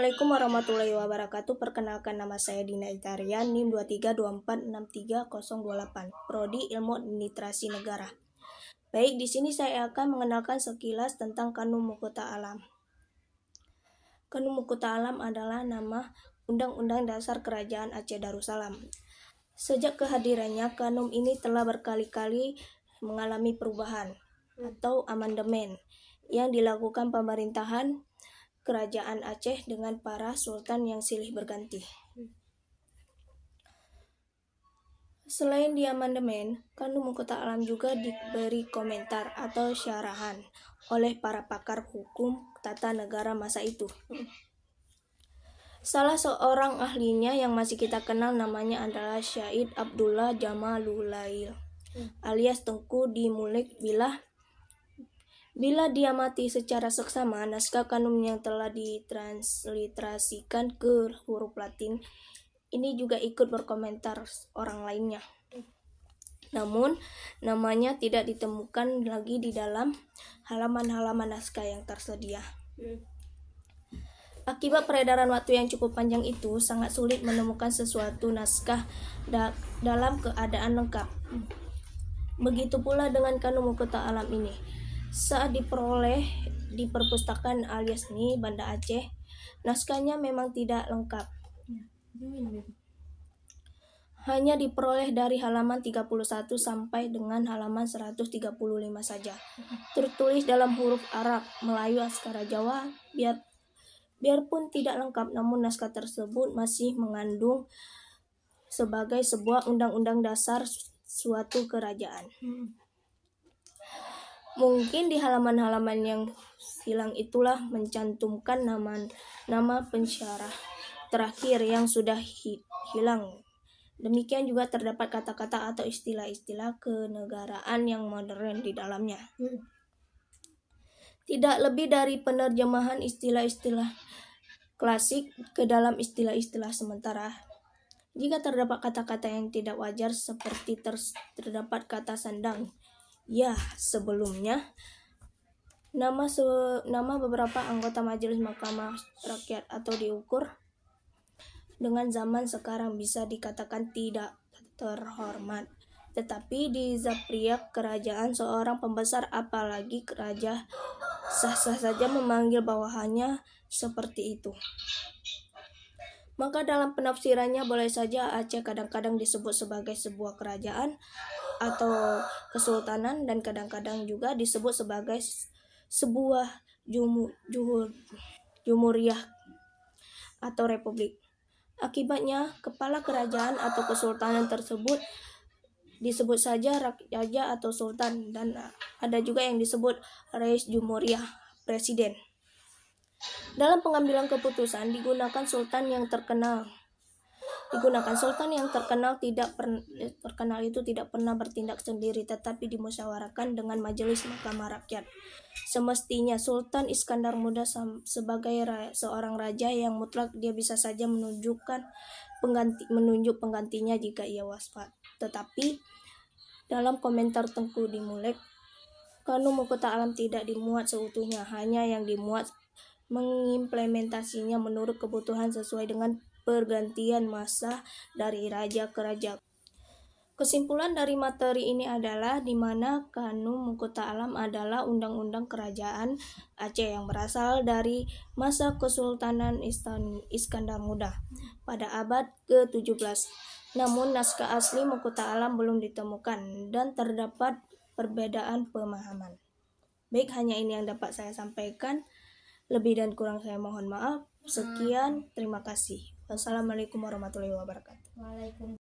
Assalamualaikum warahmatullahi wabarakatuh. Perkenalkan, nama saya Dina Itarian, NIM 2324636028, Prodi Ilmu Administrasi Negara. Baik, di sini saya akan mengenalkan sekilas tentang Kanun Mukhota Alam. Kanun Mukhota Alam adalah nama Undang-Undang Dasar Kerajaan Aceh Darussalam. Sejak kehadirannya, kanun ini telah berkali-kali mengalami perubahan atau amandemen yang dilakukan pemerintahan Kerajaan Aceh dengan para sultan yang silih berganti. Selain di amandemen, Kanun Mukhota Alam juga diberi komentar atau syarahan oleh para pakar hukum tata negara masa itu. Salah seorang ahlinya yang masih kita kenal namanya adalah Syahid Abdullah Jamalulail alias Tengku di Mulek. Bila diamati secara seksama, naskah kanun yang telah ditransliterasikan ke huruf Latin ini juga ikut berkomentar orang lainnya. Namun, namanya tidak ditemukan lagi di dalam halaman-halaman naskah yang tersedia. Akibat peredaran waktu yang cukup panjang itu, sangat sulit menemukan sesuatu naskah dalam keadaan lengkap. Begitu pula dengan Kanun Mukhota Alam ini. Saat diperoleh di Perpustakaan Al-Yasni, Banda Aceh, naskahnya memang tidak lengkap. Hanya diperoleh dari halaman 31 sampai dengan halaman 135 saja. Tertulis dalam huruf Arab, Melayu, Askara Jawa. Biarpun tidak lengkap, namun naskah tersebut masih mengandung sebagai sebuah undang-undang dasar suatu kerajaan. Mungkin di halaman-halaman yang hilang itulah mencantumkan nama pensyarah terakhir yang sudah hilang. Demikian juga terdapat kata-kata atau istilah-istilah kenegaraan yang modern di dalamnya. Tidak lebih dari penerjemahan istilah-istilah klasik ke dalam istilah-istilah sementara. Jika terdapat kata-kata yang tidak wajar seperti terdapat kata sandang, ya sebelumnya nama beberapa anggota Majelis Mahkamah Rakyat atau diukur dengan zaman sekarang bisa dikatakan tidak terhormat. Tetapi di Zapriyak kerajaan seorang pembesar, apalagi raja, sah-sah saja memanggil bawahannya seperti itu. Maka dalam penafsirannya boleh saja Aceh kadang-kadang disebut sebagai sebuah kerajaan atau kesultanan dan kadang-kadang juga disebut sebagai sebuah jumhuriyah atau republik. Akibatnya, kepala kerajaan atau kesultanan tersebut disebut saja raja atau sultan, dan ada juga yang disebut rais jumhuriyah, presiden. Dalam pengambilan keputusan digunakan sultan yang terkenal itu tidak pernah bertindak sendiri, tetapi dimusyawarahkan dengan Majelis Mahkamah Rakyat. Semestinya Sultan Iskandar Muda sebagai seorang raja yang mutlak, dia bisa saja menunjuk penggantinya jika ia wafat. Tetapi dalam komentar Tengku di Mulek, Kanun Mukhota Alam tidak dimuat seutuhnya, hanya yang dimuat mengimplementasinya menurut kebutuhan sesuai dengan pergantian masa dari raja ke raja. Kesimpulan dari materi ini adalah di mana Kanun Mukhota Alam adalah undang-undang kerajaan Aceh yang berasal dari masa Kesultanan Iskandar Muda pada abad ke-17. Namun naskah asli Mukhota Alam belum ditemukan dan terdapat perbedaan pemahaman. Baik, hanya ini yang dapat saya sampaikan. Lebih dan kurang saya mohon maaf. Sekian, terima kasih. Wassalamualaikum warahmatullahi wabarakatuh.